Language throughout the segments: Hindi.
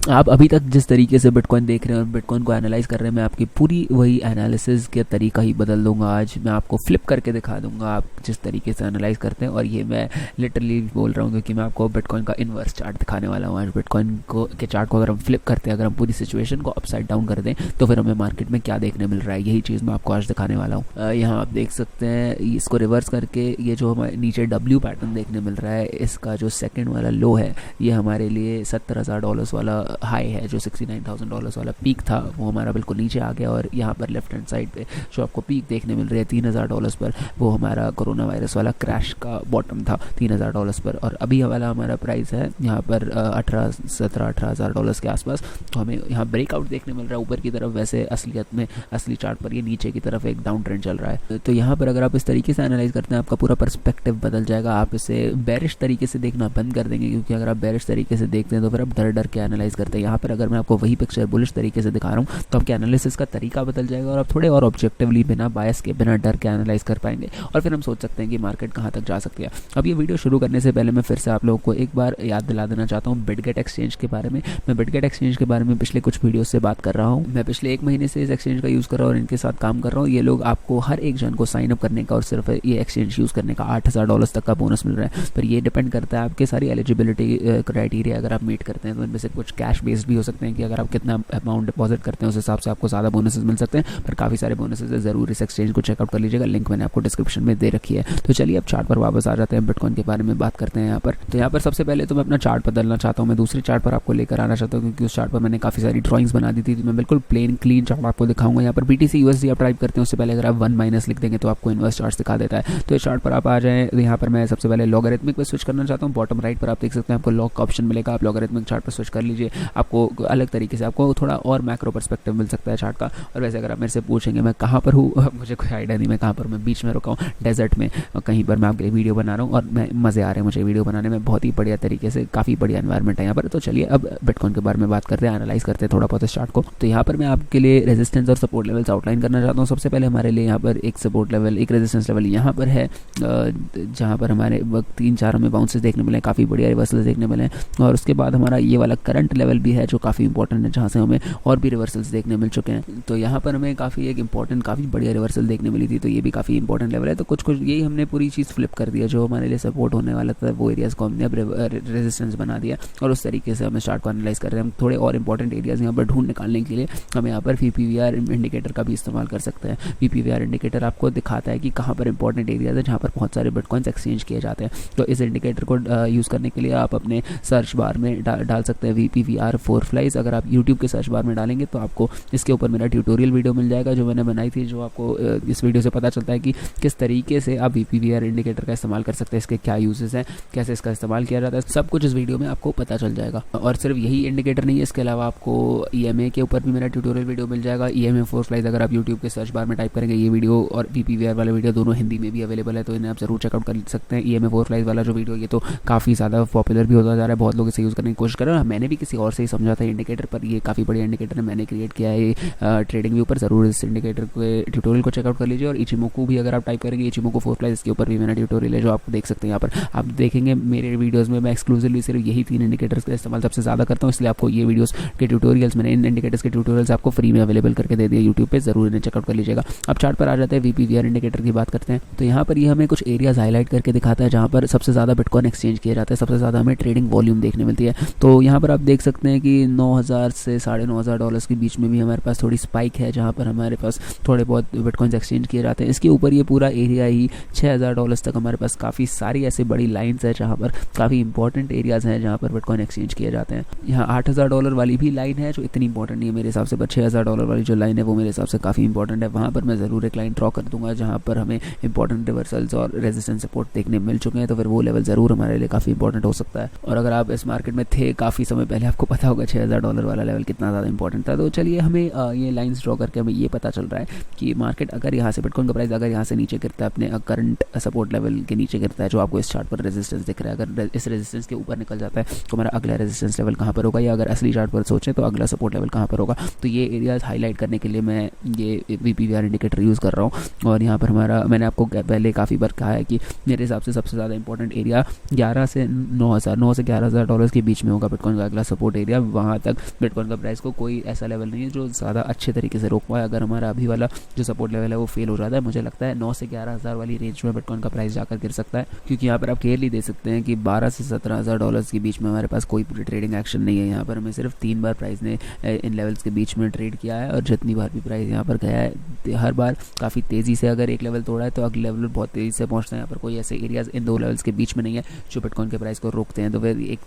आप अभी तक जिस तरीके से बिटकॉइन देख रहे हैं और बिटकॉइन को एनालाइज कर रहे हैं, मैं आपकी पूरी वही एनालिसिस के तरीका ही बदल दूंगा। आज मैं आपको फ्लिप करके दिखा दूंगा आप जिस तरीके से एनालाइज करते हैं। और ये मैं लिटरली बोल रहा हूँ क्योंकि मैं आपको बिटकॉइन का इन्वर्स चार्ट दिखाने वाला हूँ आज। बिटकॉइन को के चार्ट को अगर हम फ्लिप करते हैं, अगर हम पूरी सिचुएशन को अपसाइड डाउन कर दें, तो फिर हमें मार्केट में क्या देखने मिल रहा है, यही चीज़ मैं आपको आज दिखाने वाला हूँ। यहाँ आप देख सकते हैं, इसको रिवर्स करके ये जो हमारे नीचे डब्ल्यू पैटर्न देखने मिल रहा है, इसका जो सेकेंड वाला लो है, ये हमारे लिए $70,000 वाला हाई है। जो $69,000 वाला पीक था वो हमारा बिल्कुल नीचे आ गया। और यहाँ पर लेफ्ट हैंड साइड पे जो आपको पीक देखने मिल रही है $3,000 पर, वो हमारा कोरोना वायरस वाला क्रैश का बॉटम था $3,000 पर। और अभी वाला हमारा प्राइस है यहाँ पर 18-17-18,000 के आसपास। तो हमें यहाँ ब्रेकआउट देखने मिल रहा है ऊपर की तरफ। वैसे असलियत में असली चार्ट पर ये नीचे की तरफ एक डाउन ट्रेंड चल रहा है। तो यहाँ पर अगर आप इस तरीके से एनालाइज करते हैं, आपका पूरा पर्सपेक्टिव बदल जाएगा। आप इसे बेरिश तरीके से देखना बंद कर देंगे, क्योंकि अगर आप बेरिश तरीके से देखते हैं तो फिर आप डर डर के एनालाइज करते हैं। यहाँ पर अगर मैं आपको वही पिक्चर बुलिश तरीके से दिखा रहा हूँ, तो आपके एनालिसिस का तरीका बदल जाएगा और आप थोड़े और ऑब्जेक्टिवली, बिना बायस के, बिना डर के एनालाइज कर पाएंगे। और फिर हम सोच सकते हैं कि मार्केट कहाँ तक जा सकती है। अब ये वीडियो शुरू करने से पहले मैं फिर से आप लोगों को एक बार याद दिला देना चाहता हूँ बिटगेट एक्सचेंज के बारे में। मैं बिटगेट एक्सचेंज के बारे में पिछले कुछ वीडियो से बात कर रहा हूँ। मैं पिछले 1 महीने से इस एक्सचेंज का यूज़ कर रहा हूँ और इनके साथ काम कर रहा हूँ। ये लोग आपको हर एक जन को साइन अप करने का और सिर्फ ये एक्सचेंज यूज़ करने का $8,000 तक का बोनस मिल रहा है। पर ये डिपेंड करता है आपके सारी एलिजिबिलिटी क्राइटेरिया अगर आप मीट करते हैं। तो इनमें से कुछ कैश बेस्ड भी हो सकते हैं कि अगर आप कितना अमाउंट डिपॉजिट करते हैं उस हिसाब से आपको ज़्यादा बोनसेस मिल सकते हैं। पर काफ़ी सारे बोनसेस है, ज़रूर इस एक्सचेंज को चेकआउट कर लीजिएगा। लिंक मैंने आपको डिस्क्रिप्शन में दे रखी है। तो चलिए अब चार्ट पर वापस आ जाते हैं, बिटकॉइन के बारे में बात करते हैं यहाँ पर। तो यहाँ पर सबसे पहले तो मैं अपना चार्ट बदलना चाहता हूँ। मैं दूसरे चार्ट पर आपको लेकर आना चाहता हूँ, क्योंकि उस चार्ट पर मैंने काफ़ी सारी ड्राइंग्स बना दी थी। तो मैं बिल्कुल प्लेन क्लीन चार्ट आपको दिखाऊंगा। यहाँ पर BTC USD आप टाइप करते हैं, उससे पहले अगर आप 1- लिख देंगे तो आपको इन्वर्स चार्ट दिखा देता है। तो इस चार्ट पर आप आ जाएँ। तो यहाँ पर मैं सबसे पहले लॉगरिथमिक पर स्विच करना चाहता हूँ। बॉटम राइट पर आप देख सकते हैं, आपको लॉग का ऑप्शन मिलेगा। आप लॉगरिथमिक चार्ट पर स्विच कर लीजिए, आपको अलग तरीके से, आपको थोड़ा और मैक्रो पर्सपेक्टिव मिल सकता है चार्ट का। और वैसे अगर आप मेरे से पूछेंगे मैं कहाँ पर हूँ, मुझे कोई आइडिया नहीं मैं कहाँ पर, मैं बीच में रुका हूँ, डेजर्ट में कहीं पर मैं आपके लिए वीडियो बना रहा हूँ। और मैं मज़े आ रहे हैं मुझे वीडियो बनाने में, बहुत ही बढ़िया तरीके से, काफ़ी बढ़िया एनवायरनमेंट है यहाँ पर। तो चलिए अब बिटकॉइन के बारे में बात करते हैं, एनालाइज करते हैं थोड़ा बहुत इस चार्ट को। तो यहाँ पर मैं आपके लिए रेजिस्टेंस और सपोर्ट लेवल्स आउटलाइन करना चाहता हूँ। सबसे पहले हमारे लिए यहाँ पर एक सपोर्ट लेवल, एक रेजिस्टेंस लेवल यहाँ पर है, जहाँ पर हमारे 3-4 हमें बाउंसेस देखने मिले, काफ़ी बढ़िया रिवर्सल्स देखने मिले। और उसके बाद हमारा ये वाला करंट लेवल भी है जो काफ़ी इंपॉर्टेंट है, जहाँ से हमें और भी रिवर्सल्स देखने मिल चुके हैं। तो यहाँ पर हमें काफ़ी एक इंपॉर्टेंट, काफ़ी बढ़िया रिवर्सल देखने मिली थी। तो ये भी काफ़ी इंपॉर्टेंट लेवल है। तो कुछ यही हमने पूरी चीज़ फ्लिप कर दिया, जो हमारे लिए सपोर्ट होने वाला था वो एरियाज़ को हमने अब रेजिस्टेंस बना दिया। और उस तरीके से हमें चार्ट को एनालाइज कर रहे हैं। हम थोड़े और इंपॉर्टेंट एरियाज़ यहाँ पर ढूंढ निकालने के लिए हम यहाँ पर VPVR इंडिकेटर का भी इस्तेमाल कर सकते हैं। VPVR इंडिकेटर आपको दिखाता है कि कहाँ पर इंपॉर्टेंट एरियाज़ है जहाँ पर बहुत सारे बिटकॉइंस एक्सचेंज किए जाते हैं। तो इस इंडिकेटर को यूज़ करने के लिए आप अपने सर्च बार में डाल सकते हैं VPVR 4 फ्लाइज। अगर आप यूट्यूब के सर्च बार में डालेंगे तो आपको इसके ऊपर मेरा ट्यूटोरियल वीडियो मिल जाएगा जो मैंने बनाई थी, जो आपको इस वीडियो से पता चलता है कि किस तरीके से आप VPVR इंडिकेटर का इस्तेमाल कर सकते हैं, इसके क्या यूजेस हैं, कैसे इसका इस्तेमाल किया जाता है, सब कुछ इस वीडियो में आपको पता चल जाएगा। और सिर्फ यही इंडिकेटर नहीं है, इसके अलावा आपको EMA के ऊपर भी मेरा ट्यूटोरियल वीडियो मिल जाएगा। EMA 4 फ्लाइज अगर आप यूट्यूब के सर्च बार में टाइप करेंगे, ये वीडियो और VPVR वाला वीडियो दोनों हिंदी में भी अवेलेबल है, तो इन्हें आप जरूर चेकआउट कर सकते हैं। EMA 4 फ्लाइज वाला जो वीडियो, ये तो काफ़ी ज़्यादा पॉपुलर भी होता जा रहा है, बहुत लोग इसे यूज़ करने की कोशिश कर रहे हैं। मैंने भी किसी और से ही समझा था इंडिकेटर, पर ये काफ़ी बढ़िया इंडिकेटर है, मैंने क्रिएट किया है ट्रेडिंग व्यू पर। जरूर इस इंडिकेटर के ट्यूटोरियल को चेकआउट कर लीजिए। और इचिमोकू भी अगर आप टाइप करेंगे, इचिमोकू 4 फ्लाइज, इसके ऊपर भी मेरा ट्यूटोरियल है जो आपको देख सकते हैं। यहाँ पर आप देखेंगे मेरे वीडियोज़ में मैं एक्सक्लूसिवली सिर्फ यही 3 इंडिकेटर्स का इस्तेमाल सबसे ज़्यादा करता हूँ, इसलिए आपको ये वीडियोस के ट्यूटोरियल्स, मैंने इन इंडिकेटर्स के ट्यूटोरियल्स आपको फ्री में अवेलेबल करके दे दिए यूट्यूब पे, जरूर इन्हें चेकआउट कर लीजिएगा। अब चार्ट पर आ जाते हैं, VPVR इंडिकेटर की बात करते हैं। तो यहाँ पर ये हमें कुछ एरियाज हाईलाइट करके दिखाता है जहाँ पर सबसे ज़्यादा बिटकॉइन एक्सचेंज किया जाता है, सबसे ज़्यादा हमें ट्रेडिंग वॉल्यूम देखने मिलती है। तो यहाँ पर आप देख सकते हैं कि $9,000 से $9,500 के बीच में भी हमारे पास थोड़ी स्पाइक है, जहाँ पर हमारे पास थोड़े बहुत बिटकॉइंस एक्सचेंज किए जाते हैं। इसके ऊपर ये पूरा एरिया ही $6,000 तक हमारे पास काफ़ी सारी ऐसी बड़ी लाइन्स है जहाँ पर काफ़ी इंपॉर्टेंट एरियाज़ हैं जहाँ पर बिटकॉइन एक्सचेंज किए जाते हैं। यहाँ $8,000 वाली भी लाइन है जो इतनी इंपॉर्टेंट नहीं है मेरे हिसाब से, पर $6,000 वाली जो लाइन है वो मेरे हिसाब से काफ़ी इंपॉर्टेंट है। वहाँ पर मैं ज़रूर एक लाइन ड्रॉ कर दूंगा जहाँ पर हमें इंपॉर्टेंट रिवर्सल्स और रेजिस्टेंस सपोर्ट देखने मिल चुके हैं, तो फिर वो लेवल ज़रूर हमारे लिए काफ़ी इंपॉर्टेंट हो सकता है। और अगर आप इस मार्केट में थे काफ़ी समय पहले, आपको पता होगा $6,000 वाला लेवल कितना ज़्यादा इंपॉर्टेंट था। तो चलिए हमें ये लाइन्स ड्रॉ करके हमें ये पता चल रहा है कि मार्केट अगर यहाँ से, बिटकॉइन का प्राइस अगर यहाँ से नीचे गिरता है, अपने करंट सपोर्ट लेवल के नीचे गिरता है, जो आपको इस चार्ट पर रेजिस्टेंस दिख रहा है, अगर इस रेजिस्टेंस के ऊपर निकल जाता है तो हमारा अगला रेजिस्टेंस लेवल कहाँ पर होगा, या अगर असली चार्ट पर सोचें तो अगला सपोर्ट लेवल कहाँ पर होगा। तो ये एरियाज हाईलाइट करने के लिए मैं ये VPVR इंडिकेटर यूज़ कर रहा हूँ। और यहाँ पर हमारा, मैंने आपको पहले काफ़ी बार कहा है कि मेरे हिसाब से सबसे ज़्यादा इंपॉर्टेंट एरिया 11 से 9,000 $9,000 से $11,000 के बीच में होगा बिटकॉइन का अगला सपोर्ट सपोर्ट एरिया, वहाँ तक बिटकॉइन का प्राइस को कोई ऐसा लेवल नहीं है जो ज़्यादा अच्छे तरीके से रोक पाए। अगर हमारा अभी वाला जो सपोर्ट लेवल है वो फेल हो जाता है, मुझे लगता है 9 से 11,000 वाली रेंज में बिटकॉइन का प्राइस जाकर गिर सकता है, क्योंकि यहाँ पर आप क्लियरली दे सकते हैं कि 12 से 17,000 डॉलर्स के बीच में हमारे पास कोई ट्रेडिंग एक्शन नहीं है। यहाँ पर हमें सिर्फ 3 बार प्राइस ने इन लेवल्स के बीच में ट्रेड किया है, और जितनी बार भी प्राइस यहाँ पर गया है हर बार काफ़ी तेज़ी से अगर एक लेवल तोड़ा है तो अगले लेवल बहुत तेज़ी से पहुँचता है। यहाँ पर कोई ऐसे एरियाज इन दो लेवल्स के बीच में नहीं है जो बिटकॉइन के प्राइस को रोकते हैं, तो फिर एक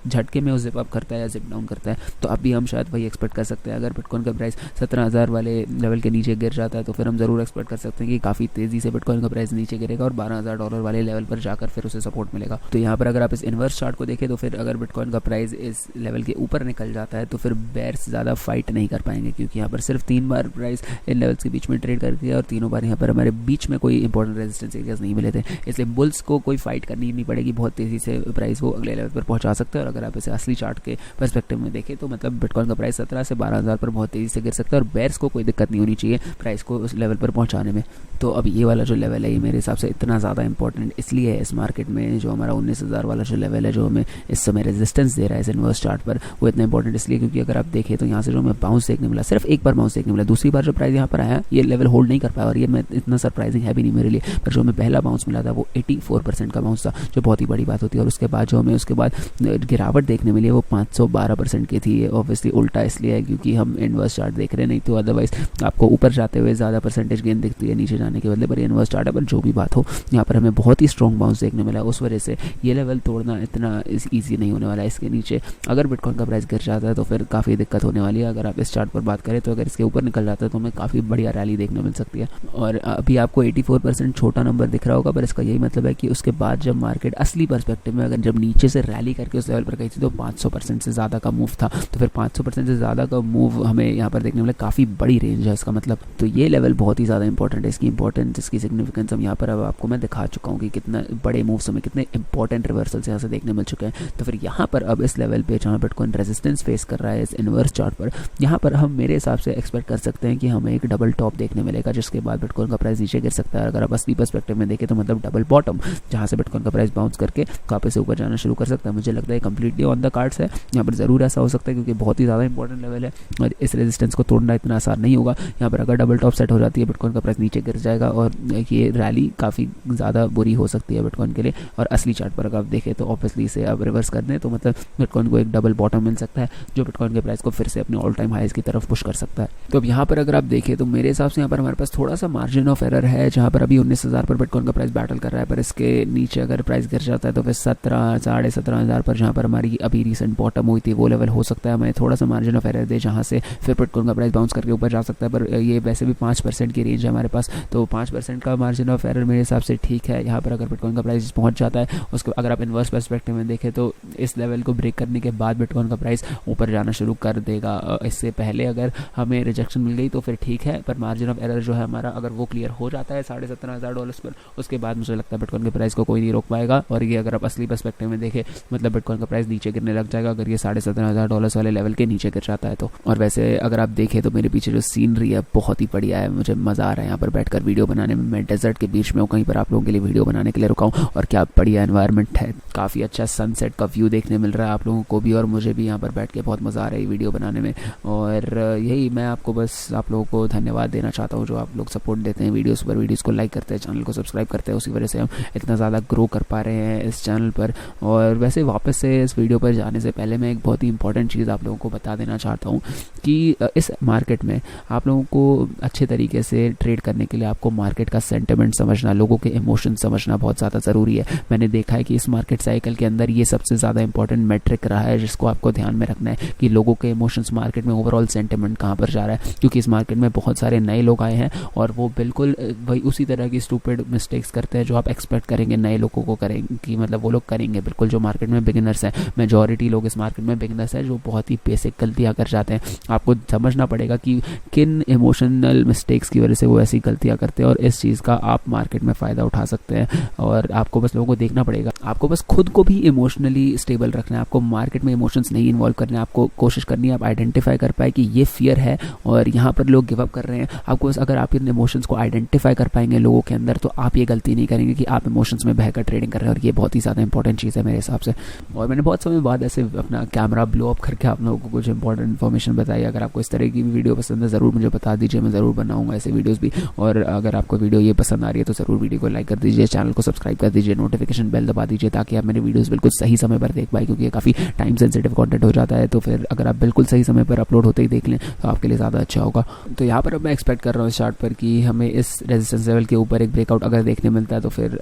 झटके में वो जिप अप करता है या जिप डाउन करता है। तो अभी हम शायद वही एक्सपेक्ट कर सकते हैं। अगर बिटकॉइन का प्राइस 17,000 वाले लेवल के नीचे गिर जाता है तो फिर हम ज़रूर एक्सपेक्ट कर सकते हैं कि काफ़ी तेज़ी से बिटकॉइन का प्राइस नीचे गिरेगा और $12,000 वाले लेवल पर जाकर फिर उसे सपोर्ट मिलेगा। तो यहाँ पर अगर आप इस इन्वर्स चार्ट को देखें तो फिर अगर बिटकॉइन का प्राइस इस लेवल के ऊपर निकल जाता है तो फिर बेयर्स ज़्यादा फाइट नहीं कर पाएंगे, क्योंकि यहाँ पर सिर्फ 3 बार प्राइस इन लेवल्स के बीच में ट्रेड कर दिया और तीनों बार यहाँ पर हमारे बीच में कोई इंपॉर्टेंट रेजिस्टेंस एरियाज नहीं मिले थे। इसलिए बुल्स को कोई फाइट करनी नहीं पड़ेगी, बहुत तेज़ी से प्राइस को अगले लेवल पर पहुँचा सकते हैं। और अगर आप इसे असली चार्ट के पर्सपेक्टिव में देखें तो मतलब बिटकॉइन का प्राइस 17 से 12,000 पर बहुत तेज़ी से गिर सकता है और बेयर्स को कोई दिक्कत नहीं होनी चाहिए प्राइस को उस लेवल पर पहुँचाने में। तो अब ये वाला जो लेवल है ये मेरे हिसाब से इतना ज़्यादा इंपॉर्टेंट इसलिए है इस मार्केट में, जो हमारा 19,000 वाला जो लेवल है जो हमें इस समय रेजिस्टेंस दे रहा है इस इन्वर्स चार्ट पर, वो इतना इंपॉर्टेंट इसलिए क्योंकि अगर आप देखें तो यहाँ से जो हमें बाउंस देखने मिला, सिर्फ एक बार बाउंस देखने मिला, दूसरी बार जो प्राइस यहाँ पर आया ये लेवल होल्ड नहीं कर पाया, और ये मैं इतना सरप्राइजिंग है भी नहीं मेरे लिए। पर जो हमें पहला बाउंस मिला था वो 84% का बाउंस था, जो बहुत ही बड़ी बात होती है। और उसके बाद जो हमें उसके बाद गिरावट देखने मिली है वो 512% की थी। ऑब्वियसली उल्टा इसलिए है क्योंकि हम इन्वर्स चार्ट देख रहे, नहीं तो अदरवाइज आपको ऊपर जाते हुए ज़्यादा परसेंटेज गेन दिखती है नीचे जाने के बदले। पर इन्वर्स चार्ट है, पर जो भी बात हो यहाँ पर हमें बहुत ही स्ट्रॉन्ग बाउंस देखने मिला, उस वजह से ये लेवल तोड़ना इतना ईजी नहीं होने वाला है। इसके नीचे अगर बिटकॉइन का प्राइस गिर जाता है तो फिर काफ़ी दिक्कत होने वाली है। अगर आप इस चार्ट पर बात करें तो अगर इसके ऊपर निकल जाता है तो हमें काफ़ी बढ़िया रैली देखने मिल सकती है। और अभी आपको 84% छोटा नंबर दिख रहा होगा, पर इसका यही मतलब है कि उसके बाद जब मार्केट असली पर्सपेक्टिव में अगर जब नीचे से रैली करके उस लेवल पर गई थी तो 500% से ज़्यादा का मूव था। तो फिर 500% से ज़्यादा का मूव हमें यहाँ पर देखने मिला, काफ़ी बड़ी रेंज है इसका मतलब। तो ये लेवल बहुत ही ज़्यादा इंपॉर्टेंट है, इसकी इंपॉर्टेंस इसकी सिग्निफिकेंस हम यहाँ पर अब आपको मैं दिखा चुका हूँ कि कितना बड़े मूव्स हमें कितने इंपॉर्टेंट रिवर्सल्स यहाँ से देखने मिल चुके हैं। तो फिर यहाँ पर अब इस लेवल पे जहाँ बिटकॉइन रेजिस्टेंस फेस कर रहा है इस इन्वर्स चार्ट पर, यहाँ पर हम मेरे हिसाब से एक्सपेक्ट कर सकते हैं कि हमें एक डबल टॉप देखने मिलेगा, जिसके बाद बिटकॉइन का प्राइस नीचे गिर सकता है। अगर आप असली पर्सपेक्टिव में देखें तो मतलब डबल बॉटम, जहाँ से बिटकॉइन का प्राइस बाउंस करके वापस से ऊपर जाना शुरू कर सकता है। मुझे लगता है कंप्लीटली ऑन द कार्ड्स है, यहाँ पर ज़रूर ऐसा हो सकता है क्योंकि बहुत ही ज़्यादा इंपॉर्टेंट लेवल है और इस रेजिस्टेंस को तोड़ना इतना आसान नहीं होगा। यहाँ पर अगर डबल टॉप सेट हो जाती है बिटकॉइन का प्राइस नीचे गिर जाएगा और ये रैली काफ़ी ज़्यादा बुरी हो सकती है बिटकॉइन के लिए। और असली चार्ट पर अगर आप देखें तो ऑब्वियसली इसे आप रिवर्स कर दें तो मतलब बिटकॉइन को एक डबल बॉटम मिल सकता है जो बिटकॉइन के प्राइस को फिर से अपने ऑल टाइम हाइज की तरफ पुश कर सकता है। तो अब यहाँ पर अगर आप देखें तो मेरे हिसाब से यहाँ पर हमारे पास थोड़ा सा मार्जिन ऑफ एरर है, जहाँ पर अभी 19,000 पर बिटकॉइन का प्राइस बैटल कर रहा है, पर इसके नीचे अगर प्राइस गिर जाता है तो फिर 17 साढ़े 17,000 पर जहाँ पर हमारी अभी रिसेंट बॉटम हुई थी वो लेवल हो सकता है हमें थोड़ा सा मार्जिन ऑफ एरर दे, जहाँ से फिर बिटकॉइन का प्राइस बाउंस करके ऊपर जा सकता है। पर ये वैसे भी 5% की रेंज है हमारे पास, तो 5% का मार्जिन ऑफ एरर मेरे हिसाब से ठीक है। यहाँ पर अगर बिटकॉइन का प्राइस पहुँच जाता है उसको अगर आप इन्वर्स पर्सपेक्टिव में देखें तो इस लेवल को ब्रेक करने के बाद बिटकॉइन का प्राइस ऊपर जाना शुरू कर देगा। इससे पहले अगर हमें रिजेक्शन मिल गई तो फिर ठीक है, पर मार्जिन ऑफ एरर जो है हमारा अगर वो क्लियर हो जाता है $17,500 पर, उसके बाद मुझे लगता है बिटकॉइन के प्राइस को कोई नहीं रोक पाएगा। और ये अगर आप असली पर्सपेक्टिव में देखें मतलब बिटकॉइन का प्राइस नीचे गिरने लग जाएगा अगर ये $17,500 वाले लेवल के नीचे गिर जाता है तो। और वैसे अगर आप देखें तो मेरे पीछे जो सीनरी है बहुत ही बढ़िया है, मुझे मज़ा आ रहा है यहाँ पर बैठकर वीडियो बनाने में। मैं डेजर्ट के बीच में हूँ, कहीं पर आप लोगों के लिए वीडियो बनाने के लिए रुका हूँ और क्या बढ़िया एनवायरनमेंट है, काफ़ी अच्छा सनसेट का व्यू देखने मिल रहा है आप लोगों को भी और मुझे भी यहाँ पर बैठ के बहुत मज़ा आ रहा है वीडियो बनाने में। और यही मैं आपको बस आप लोगों को धन्यवाद देना चाहता हूँ जो आप लोग सपोर्ट देते हैं वीडियोस पर, वीडियोस को लाइक करते हैं, चैनल को सब्सक्राइब करते हैं, उसी वजह से हम इतना ज़्यादा ग्रो कर पा रहे हैं इस चैनल पर। और वैसे वापस से इस वीडियो पर जाने से पहले मैं एक बहुत ही इंपॉर्टेंट चीज़ आप लोगों को बता देना चाहता हूँ कि इस मार्केट में आप लोगों को अच्छे तरीके से ट्रेड करने के लिए आपको मार्केट का सेंटिमेंट समझना, लोगों के इमोशन समझना बहुत ज़्यादा ज़रूरी है। मैंने देखा है कि इस मार्केट साइकिल के अंदर ये सबसे ज़्यादा इंपॉर्टेंट मैट्रिक रहा है जिसको आपको ध्यान में रखना है कि लोगों के इमोशंस, मार्केट में ओवरऑल सेंटिमेंट कहाँ पर जा रहा है। क्योंकि इस मार्केट में बहुत सारे नए लोग आए हैं और वो बिल्कुल वही उसी तरह की स्टूपिड मिस्टेक्स करते हैं जो आप एक्सपेक्ट करेंगे नए लोगों को करेंगे, कि मतलब वो लोग करेंगे बिल्कुल जो मार्केट में बिगिनर्स हैं। मेजॉरिटी लोग इस मार्केट में बिगिनर्स हैं जो बहुत ही बेसिक गलतियाँ कर जाते हैं। आपको समझना पड़ेगा कि किन इमोशनल मिस्टेक्स की वजह से वो ऐसी गलतियाँ करते हैं और इस चीज़ का आप मार्केट में फ़ायदा उठा सकते हैं। और आपको बस लोगों को देखना पड़ेगा, आपको बस खुद को भी इमोशनली स्टेबल रखना है, आपको मार्केट में इमोशंस नहीं इन्वॉल्व करने, आपको कोशिश करनी है आप आइडेंटिफाई कर पाए कि ये फियर है और यहाँ पर लोग गिव अप कर रहे हैं। आपको बस अगर आप इन इमोशंस को आइडेंटिफाई कर पाएंगे लोगों के अंदर तो आप ये गलती नहीं करेंगे कि आप इमोशंस में बहकर ट्रेडिंग कर रहे हैं। और ये बहुत ही ज़्यादा इंपॉर्टेंट चीज़ है मेरे हिसाब से। और मैंने बहुत समय बाद ऐसे अपना कैमरा ब्लो अप करके आप लोगों को कुछ इंपॉर्टेंट इन्फॉर्मेशन बताई। अगर आपको इस तरह की वीडियो पसंद है ज़रूर मुझे बता दीजिए, मैं ज़रूर बनाऊंगा ऐसे वीडियोस भी। और अगर आपको वीडियो ये पसंद आ रही है तो ज़रूर वीडियो को लाइक कर दीजिए, चैनल को सब्सक्राइब कर दीजिए, नोटिफिकेशन बेल दबा दीजिए ताकि आप मेरे वीडियोस बिल्कुल सही समय पर देख पाए, क्योंकि ये काफ़ी टाइम सेंसिटिव कंटेंट हो जाता है। तो फिर अगर आप बिल्कुल सही समय पर अपलोड होते ही देख लें तो आपके लिए ज़्यादा अच्छा होगा। तो यहाँ पर अब मैं एक्सपेक्ट कर रहा हूँ इस चार्ट पर कि हमें इस रेजिस्टेंस लेवल के ऊपर एक ब्रेकआउट अगर देखने मिलता है तो फिर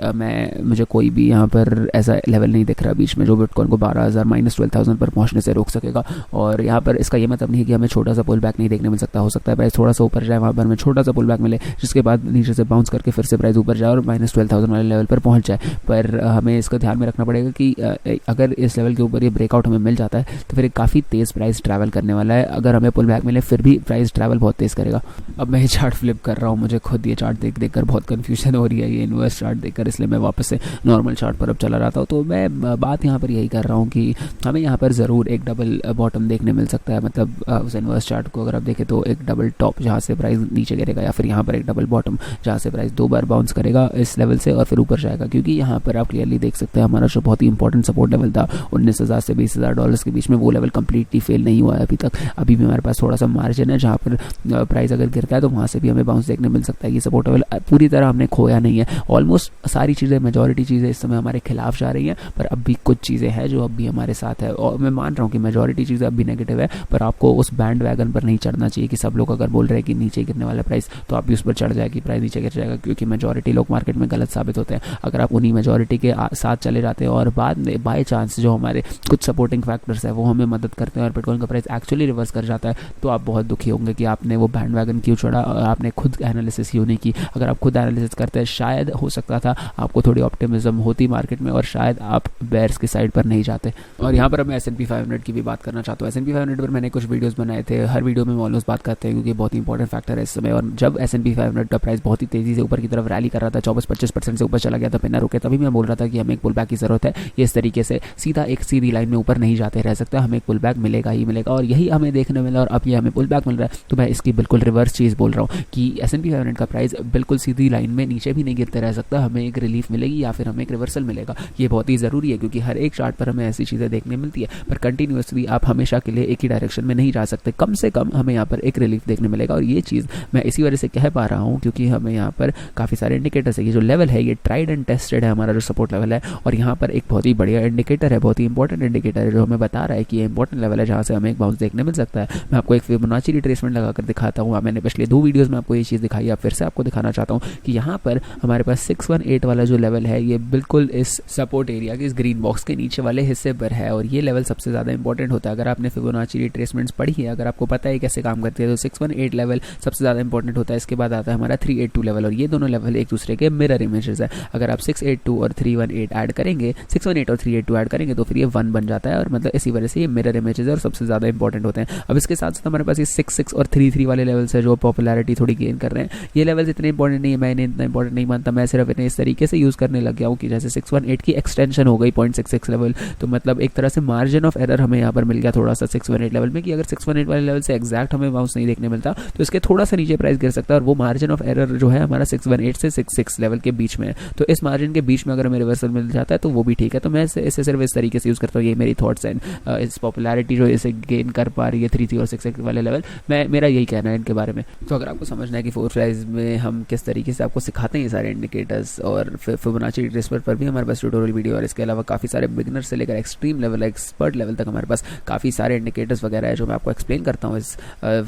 मुझे कोई भी यहाँ पर ऐसा लेवल नहीं दिख रहा बीच में जो बिटकॉइन को 12,000 माइनस 12,000 पर पहुँचने से रोक सकेगा। और यहाँ पर इसका ये मतलब नहीं है कि हमें छोटा सा पुल बैक नहीं देखने मिल सकता। हो सकता है प्राइस थोड़ा सा ऊपर जाए, वहाँ पर हमें छोटा सा पुल बैक मिले, जिसके बाद नीचे से बाउंस करके फिर से प्राइस ऊपर जाए और माइनस 12,000 वाले लेवल पर पहुँच जाए। पर हमें इसका ध्यान में रखना पड़ेगा कि अगर इस लेवल के ऊपर ये ब्रेकआउट हमें मिल जाता है तो फिर एक काफ़ी तेज़ प्राइस ट्रैवल करने वाला है। अगर हमें पुल बैक मिले फिर भी प्राइस ट्रैवल बहुत तेज़ करेगा। अब मैं ये चार्ट फ्लिप कर रहा हूँ, मुझे खुद ये चार्ट देख कर बहुत कन्फ्यूजन हो रही है, ये इन्वर्स चार्ट देखकर, इसलिए मैं वापस से नॉर्मल चार्ट पर अब चला रहा था। तो मैं बात यहाँ पर यही कर रहा हूँ कि हमें यहाँ पर ज़रूर एक डबल बॉटम देखने मिल सकता है। मतलब उस इन्वर्स चार्ट को अगर आप देखें तो एक डबल टॉप जहाँ से प्राइस नीचे गिरेगा, या फिर यहाँ पर एक डबल बॉटम जहाँ से प्राइस 2 बार बाउंस करेगा इस लेवल से और फिर ऊपर जाएगा। क्योंकि यहाँ पर आप क्लियरली देख सकते हैं हमारा जो बहुत ही इंपॉर्टेंट सपोर्ट लेवल था $19,000 से $20,000 के बीच में, वो लेवल कंप्लीटली फेल नहीं हुआ है अभी तक। अभी भी हमारे पास थोड़ा सा मार्जिन है जहाँ पर प्राइस अगर गिरता है तो वहाँ से भी हमें बाउंस देखने मिल सकता है। ये सपोर्ट लेवल पूरी तरह हमने खोया नहीं है। ऑलमोस्ट सारी चीज़ें, मेजॉरिटी चीज़ें इस समय हमारे खिलाफ जा रही हैं, पर अब भी कुछ चीज़ें हैं जो अब भी हमारे साथ है। और मैं मान रहा हूँ कि मेजॉरिटी चीज़ें अब भी नेगेटिव है, पर आपको उस बैंड वैगन पर नहीं चढ़ना चाहिए कि सब लोग अगर बोल रहे हैं कि नीचे गिरने वाला प्राइस तो आप भी उस पर चढ़ जाए कि प्राइस नीचे गिर जाएगा, क्योंकि मेजॉरिटी लोग मार्केट में गलत साबित होते हैं। अगर आप उन्हीं मेजॉरिटी के साथ चले जाते हैं और बाद में बाय चांस जो हमारे कुछ सपोर्टिंग फैक्टर्स है वो हमें मदद करते हैं और बिटकॉइन का प्राइस एक्चुअली रिवर्स कर जाता है, तो आप बहुत दुखी होंगे कि आपने वो बैंड वैगन क्यों चढ़ा और आपने खुद एनालिसिस क्यों नहीं की। अगर आप खुद एनालिसिस करते हैं शायद हो सकता था आपको थोड़ी ऑप्टिमिज्म होती मार्केट में और शायद आप बेयर्स की साइड पर नहीं जाते। और यहाँ पर अब मैं S&P 500 की भी बात करना चाहता हूँ। S&P 500 पर मैंने कुछ वीडियोस बनाए थे, हर वीडियो में ऑलमोस्ट बात करते हैं क्योंकि बहुत ही इंपॉर्टेंट फैक्टर है इस समय। और जब S&P 500 का प्राइस बहुत ही तेज़ी से ऊपर की तरफ रैली कर रहा था, 24-25% से ऊपर चला गया था बिना रुके, तभी मैं बोल रहा था कि हमें एक पुल बैक की ज़रूरत है। ये इस तरीके से सीधा एक सीधी लाइन में ऊपर नहीं जाते रह सकता, हमें एक पुल बैक मिलेगा ही मिलेगा, और यही हमें देखने मिला। और अब ये हमें पुल बैक मिल रहा है, तो मैं इसकी बिल्कुल रिवर्स चीज़ बोल रहा हूँ कि S&P 500 का प्राइस बिल्कुल सीधी लाइन में नीचे भी नहीं गिरते रह सकता, हमें एक रिलीफ मिलेगी या फिर हमें एक रिवर्सल मिलेगा। ये बहुत ही ज़रूरी है क्योंकि हर एक चार्ट पर हमें ऐसी चीज़ें देखने मिलती है, पर कंटिन्यूसली आप हमेशा के लिए एक ही डायरेक्शन में नहीं जा सकते। कम से कम हमें यहाँ पर एक रिलीफ देखने मिलेगा, और ये चीज़ मैं इसी वजह से कह पा रहा हूँ क्योंकि हमें यहाँ पर काफ़ी सारे इंडिकेटर्स है। ये जो लेवल है ये ट्राइड एंड टेस्टेड है, हमारा जो सपोर्ट लेवल है, और यहाँ पर एक बहुत ही बढ़िया इंडिकेटर है, बहुत ही इंपॉर्टेंट इंडिकेटर है जो हमें बता रहा है कि ये इंपॉर्टेंट लेवल है जहाँ से हमें एक बाउंस देखने मिल सकता है। मैं आपको एक फिबोनाची रिट्रेसमेंट लगाकर दिखाता हूँ। मैंने पिछले 2 वीडियोज़ में आपको ये चीज़ दिखाई है, फिर से आपको दिखाना चाहता हूँ कि यहाँ पर हमारे पास 618 वाला जो लेवल है ये बिल्कुल इस सपोर्ट एरिया के इस ग्रीन बॉक्स के नीचे वाले हिस्से पर है, और ये लेवल सबसे ज़्यादा इंपॉर्टेंट होता है। अगर आपने फिबोनाची रिट्रेसमेंट्स पढ़ी है, अगर आपको पता है कैसे काम करती है, तो 618 लेवल सबसे ज़्यादा इंपॉर्टेंट होता है। इसके बाद आता है हमारा 382 लेवल, और ये दोनों लेवल एक दूसरे के मिरर इमेजेस है। अगर आप 682 और 318 ऐड करेंगे, 618 और 382 ऐड करेंगे तो फिर ये 1 बन जाता है, और मतलब इसी वजह से ये मिरर इमेजेस है और सबसे ज़्यादा इंपॉर्टेंट होते हैं। अब इसके साथ साथ हमारे पास ये 66 और 33 वाले लेवल्स है जो पॉपुलैरिटी थोड़ी गेन कर रहे हैं। ये लेवल्स इतने इंपॉर्टेंट नहीं है, मैं इन्हें इतना इंपॉर्टेंट नहीं मानता। मैं सिर्फ इन्हें इस तरीके से यूज़ करने लग गया हूँ कि जैसे 618 की एक्सटेंशन हो गई 0.66 लेवल, तो मतलब एक तरह से मार्जिन ऑफ एरर हमें यहाँ पर मिल गया थोड़ा सा 618 लेवल में, कि अगर 618 वाले लेवल से एग्जैक्ट हमें बाउंस नहीं देखने मिलता तो इसके थोड़ा सा नीचे प्राइस गिर सकता है, और वो मार्जिन ऑफ एरर जो है हमारा 618 से 66 लेवल के बीच में है। तो इस मार्जिन के बीच में अगर हमें रिवर्सल मिल जाता है तो वो भी ठीक है। तो मैं इसे सिर्फ इस तरीके से यूज़ करता हूँ। ये मेरी थॉट्स हैं, इस पॉपुलैरिटी जो इसे गेन कर पा रही है 33 और 66 वाले लेवल, मेरा यही कहना है इनके बारे में। तो अगर आपको समझना है कि फोर फ्लाइज में हम किस तरीके से आपको सिखाते हैं ये सारे इंडिकेटर्स, और फिबोनाची रिट्रेसमेंट पर भी हमारे पास ट्यूटोरियल वीडियो, और इसके अलावा काफ़ी सारे बिगिनर से लेकर एक्सट्रीम लेवल, एक्सपर्ट लेवल तक हमारे पास काफ़ी सारे इंडिकेटर्स वगैरह है जो मैं आपको एक्सप्लेन करता हूँ इस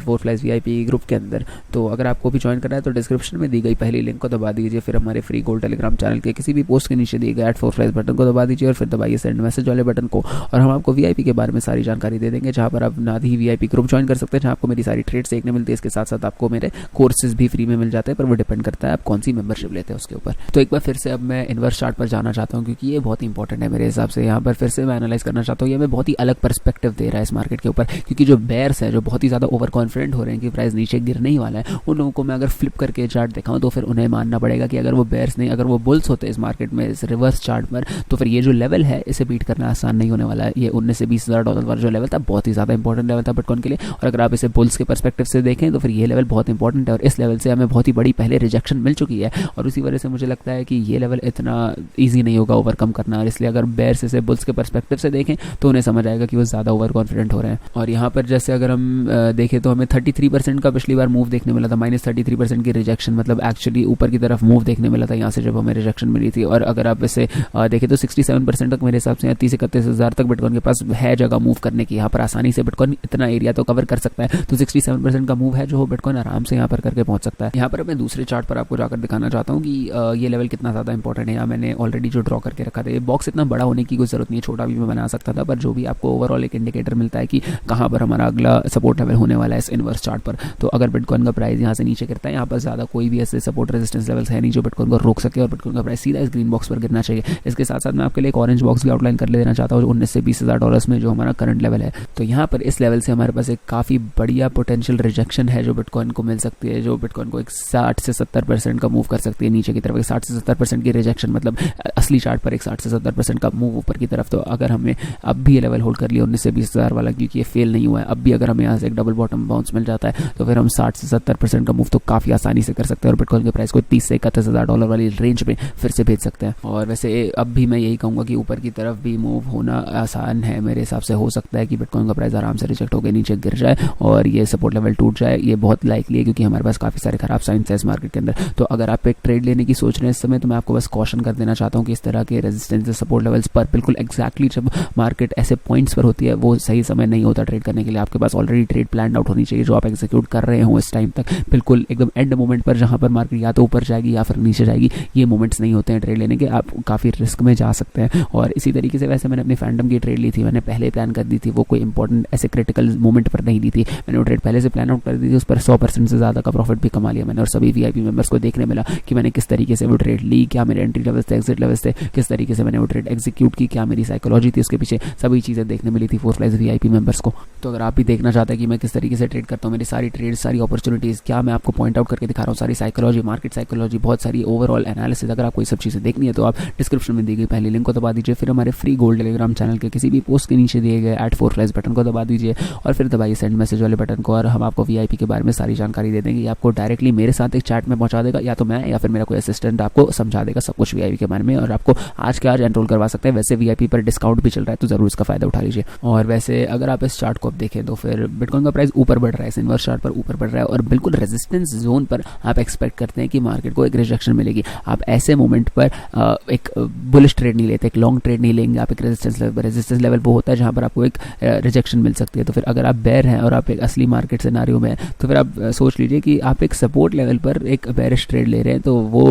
फोर फ्लाइज VIP ग्रुप के अंदर। तो अगर आपको भी ज्वाइन करना है तो डिस्क्रिप्शन में दी गई पहली लिंक को दबा दीजिए, फिर हमारे फ्री गोल्ड टेलीग्राम चैनल के किसी भी पोस्ट के नीचे दिए गए फोर फ्लाइज बटन को दबा दीजिए, और फिर दबाइए सेंड मैसेज वाले बटन को, और हम आपको VIP के बारे में सारी जानकारी दे देंगे, जहाँ पर आप ना ही VIP ग्रुप ज्वाइन कर सकते हैं, जहाँ आपको मेरी सारी ट्रेड्स देखने मिलती है। इसके साथ साथ आपको मेरे कोर्सेज भी फ्री में मिल जाते हैं, पर वो डिपेंड करता है आप कौन सी मेंबरशिप लेते हैं उसके ऊपर। तो एक बार फिर से अब मैं इन्वर्स चार्ट पर जाना चाहता हूँ क्योंकि ये बहुत इंपॉर्टेंट है मेरे हिसाब से। यहाँ पर फिर से मैं एनालाइज करना चाहता हूँ, ये हमें बहुत ही अलग पर्सपेक्टिव दे रहा है इस मार्केट के ऊपर, क्योंकि जो बेयर्स है, जो बहुत ही ज़्यादा ओवर कॉन्फिडेंट हो रहे हैं कि प्राइस नीचे गिरने ही वाला है, उन लोगों को मैं अगर फ्लिप करके चार्ट दिखाऊँ तो फिर उन्हें मानना पड़ेगा कि अगर वो बेयर्स नहीं, अगर वो बुल्स होते इस मार्केट में इस रिवर्स चार्ट पर, तो फिर ये जो लेवल है इसे बीट करना आसान नहीं होने वाला है। ये 19 से $20,000 वाला जो लेवल था बहुत ही ज़्यादा इंपॉर्टेंट लेवल था बिटकॉइन के लिए, और अगर आप इसे बुल्स के पर्सपेक्टिव से देखें तो फिर ये लेवल बहुत इंपॉर्टेंट है, और इस लेवल से हमें बहुत ही बड़ी पहले रिजेक्शन मिल चुकी है, और उसी वजह से मुझे लगता है कि ये लेवल इतना ईजी नहीं होगा ओवरकम करना। और इसलिए अगर बेयर्स इसे बुल्स के पर्सपेक्टिव से देखें तो उन्हें समझ आएगा कि वो ज़्यादा ओवर कॉन्फिडेंट हो रहे हैं। और यहाँ पर जैसे अगर हम देखें तो हमें 33% का पिछली बार मूव देखने मिला था, -33% की रिजेक्शन, मतलब एक्चुअली ऊपर की तरफ मूव देखने मिला था यहाँ से जब हमें रिजेक्शन मिली थी। और अगर आप इसे देखें तो 67% तक मेरे हिसाब से 30-31 हज़ार तक बिटकॉइन के पास है जगह मूव करने की। यहाँ पर आसानी से बिटकॉइन इतना एरिया तो कवर कर सकता है, तो 67% का मूव है जो बिटकॉइन आराम से यहाँ पर करके पहुंच सकता है। यहाँ पर मैं दूसरे चार्ट पर आपको जाकर दिखाना चाहता हूँ कि ये लेवल कितना ज़्यादा इंपॉर्टेंट है। यहाँ मैंने ऑलरेडी जो ड्रॉ करके रखा था, ये बॉक्स इतना बड़ा होने की कोई जरूरत नहीं है, छोटा भी मैं बना सकता था, पर जो भी आपको ओवरऑल एक इंडिकेटर मिलता है कि कहाँ पर हमारा अगला सपोर्ट लेवल होने वाला है इस इनवर्स चार्ट पर। तो अगर बिटकॉइन का प्राइस यहाँ से नीचे गिरता है, यहाँ पर ज़्यादा कोई भी ऐसे सपोर्ट रेजिस्टेंस लेवल्स है नहीं जो बिटकॉइन को रोक सके और बिटकॉइन का प्राइस सीधा इस ग्रीन बॉक्स पर गिरना चाहिए। इसके साथ साथ मैं आपके लिए एक ऑरेंज बॉक्स भी आउटलाइन कर देना चाहता हूँ, 19 से 20 हज़ार डॉलर्स में जो हमारा करंट लेवल है। तो यहाँ पर इस लेवल से हमारे पास एक काफ़ी बढ़िया पोटेंशियल रिजेक्शन है जो बिटकॉइन को मिल सकती है, जो बिटकॉइन को एक 60 से 70% का मूव कर सकती है नीचे की तरफ। एक 60 से 70% की रिजेक्शन मतलब असली चार्ट पर एक 60 से 70% का मूव ऊपर की तरफ। तो अगर हमें अब भी ये लेवल होल्ड कर लिया 19 से 20 हज़ार वाला, क्योंकि ये फेल नहीं हुआ है, अब भी अगर हमें यहाँ से एक डबल बॉटम बाउंस मिल जाता है तो फिर हम 60 से 70% का मूव तो काफ़ी आसानी से कर सकते हैं और बिटकॉइन के प्राइस को 30 से 31 हज़ार डॉलर वाली रेंज में फिर से भेज सकते हैं। और वैसे अब भी मैं यही कहूँगा कि ऊपर की तरफ भी मूव होना आसान है मेरे हिसाब से। हो सकता है कि बिटकॉइन का प्राइस आराम से रिजेक्ट होकर नीचे गिर जाए और ये सपोर्ट लेवल टूट जाए, ये बहुत लाइकली है क्योंकि हमारे पास काफ़ी सारे खराब साइंस है इस मार्केट के अंदर। तो अगर आप एक ट्रेड लेने की सोच रहे हैं इस समय, तो मैं आपको बस कॉशन कर देना चाहता हूँ कि इस तरह के रेजिस्टेंस सपोर्ट लेवल्स पर बिल्कुल एग्जैक्टली जब मार्केट ऐसे पॉइंट्स पर होती है वो सही समय नहीं होता ट्रेड करने के लिए। आपके पास ऑलरेडी ट्रेड प्लान आउट होनी चाहिए जो आप एग्जीक्यूट कर रहे हो इस टाइम तक। बिल्कुल एकदम एंड मोमेंट पर जहाँ पर मार्केट या तो ऊपर जाएगी या फिर नीचे जाएगी, ये मोमेंट्स नहीं होते हैं ट्रेड लेने के, आप काफ़ी रिस्क में जा सकते हैं। और इसी तरीके से वैसे मैंने अपनी फैंडम की ट्रेड ली थी, मैंने पहले प्लान कर दी थी, वो कोई इंपॉर्टेंट ऐसे क्रिटिकल मोमेंट पर नहीं ली थी, मैंने वो ट्रेड पहले से प्लान आउट कर दी थी, उस पर 100% से ज़्यादा का प्रॉफिट भी कमा लिया मैंने। और सभी वीआईपी मेंबर्स को देखने मिला कि मैंने किस तरीके से वो ट्रेड ली, क्या मेरे एंट्री लेवल्स थे, एग्जिट लेवल्स थे, किस तरीके से मैंने वो ट्रेड एग्जीक्यूट की, क्या मेरी साइकोलॉजी थी उसके पीछे, सभी चीज़ें देखने मिली थी फोर्स लाइज वीआईपी मेंबर्स को। तो अगर आप भी देखना चाहते हैं कि मैं किस तरीके से ट्रेड करता हूँ, मेरी सारी ट्रेड, सारी अपॉर्चुनिटीज़ क्या मैं आपको पॉइंट आउट करके दिखा रहा हूँ, सारी साइकोलॉजी, मार्केट साइकोलॉजी, बहुत सारी ओवरऑल एनालिसिस, अगर आपको ये सब चीज़ें देखनी है तो आप डिस्क्रिप्शन में दी गई पहली लिंक को दबा दीजिए, फिर हमारे फ्री गोल्ड टेलीग्राम चैनल के किसी भी पोस्ट के नीचे दिए गए @4flies बटन को दबा दीजिए और फिर दबाइए सेंड मैसेज वाले बटन को, और हम आपको वीआईपी के बारे में सारी जानकारी दे देंगे। आपको डायरेक्टली मेरे साथ एक चैट में पहुंचा देगा, या तो मैं या फिर मेरा कोई असिस्टेंट आपको समझा देगा सब कुछ वीआईपी के बारे में, और आपको आज के आज एनरोल करवा सकते हैं। वैसे वीआईपी पर डिस्काउंट भी चल रहा है तो जरूर इसका फायदा उठा लीजिए। और वैसे अगर आप इस चार्ट को अब देखें तो फिर बिटकॉइन का प्राइस ऊपर बढ़ रहा है, इनवर्स चार्ट पर ऊपर बढ़ रहा है और बिल्कुल रेजिस्टेंस जोन पर आप एक्सपेक्ट करते हैं कि मार्केट को एक रिजेक्शन मिलेगी। आप ऐसे मोमेंट पर एक बुलिश ट्रेड नहीं लेते, एक लॉन्ग ट्रेड नहीं लेंगे, आप एक रेजिस्टेंस लेवल वो होता है जहां पर आपको एक रिजेक्शन मिल सकती है। तो फिर अगर आप बेयर हैं और आप एक असली मार्केट सिनेरियो में हैं तो फिर आप सोच लीजिए कि आप एक सपोर्ट लेवल पर एक बेरिश ट्रेड ले रहे हैं, तो वो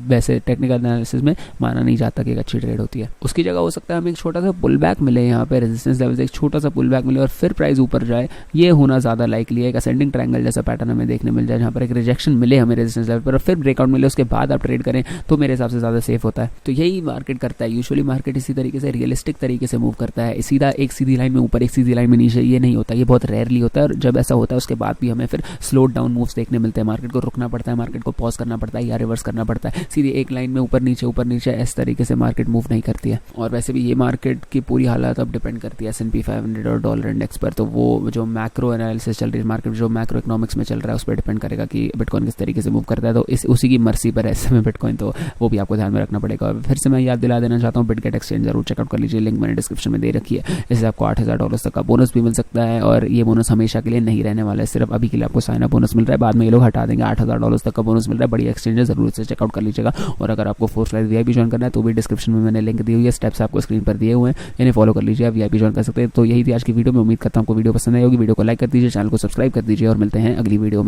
वैसे टेक्निकल एनालिसिस में माना नहीं जाता कि एक अच्छी ट्रेड होती है। उसकी जगह हो सकता है हमें एक छोटा सा पुल बैक मिले, यहाँ पे रेजिस्टेंस लेवल से एक छोटा सा पुल बैक मिले और फिर प्राइस ऊपर जाए, ये होना ज़्यादा लाइकली है। एक असेंडिंग ट्रायंगल जैसा पैटर्न हमें देखने मिल जाए जहाँ पर एक रिजेक्शन मिले हमें रेजिस्टेंस लेवल पर और फिर ब्रेकआउट मिले, उसके बाद आप ट्रेड करें तो मेरे हिसाब से ज़्यादा सेफ होता है। तो यही मार्केट करता है, यूजुअली मार्केट इसी तरीके से रियलिस्टिक तरीके से मूव करता है, सीधा एक सीधी लाइन में ऊपर एक सीधी लाइन में नीचे, ये नहीं होता, ये बहुत रेयरली होता है। और जब ऐसा होता है उसके बाद भी हमें फिर स्लो डाउन मूव्स देखने मिलते हैं, मार्केट को रुकना पड़ता है, मार्केट को पॉज करना पड़ता है या रिवर्स करना पड़ता है। सीधी एक लाइन में ऊपर नीचे इस तरीके से मार्केट मूव नहीं करती है। और वैसे भी ये मार्केट की पूरी हालत अब डिपेंड करती है S&P 500 और डॉलर इंडेक्स पर। तो वो जो मैक्रो एनालिसिस चल रही है मार्केट, जो मैक्रो इकोनॉमिक्स में चल रहा है, उस पर डिपेंड करेगा कि बिटकॉइन किस तरीके से मूव करता है। तो उसी की मर्जी पर है इस समय बिटकॉइन, तो वो भी आपको ध्यान में रखना पड़ेगा। और फिर से मैं याद दिला देना चाहता हूँ, बिटगेट एक्सचेंज जरूर चेकआउट कर लीजिए, लिंक मैंने डिस्क्रिप्शन में दे रखी है। इससे आपको $8,000 तक का बोनस भी मिल सकता है और ये बोनस हमेशा के लिए नहीं रहने वाला है, सिर्फ अभी के लिए आपको साइन अप बोनस मिल रहा है, बाद में ये लोग हटा देंगे। $8,000 तक का बोनस मिल रहा है, बड़ी एक्सचेंज है, जरूर से चेकआउट कर लीजिएगा। और अगर आपको फोर्स लाइज वीआईपी ज्वाइन करना है तो भी डिस्क्रिप्शन में मैंने लिंक दी हुई है, स्टेप्स आपको स्क्रीन पर दिए हुए हैं, इन्हें फॉलो कर लीजिए, आप वीआईपी ज्वाइन कर सकते हैं। तो यही थी आज की वीडियो में, उम्मीद करता हूँ आपको वीडियो पसंद आई होगी। वीडियो को लाइक कर दीजिए, चैनल को सब्सक्राइब कर दीजिए और मिलते हैं अगली वीडियो में।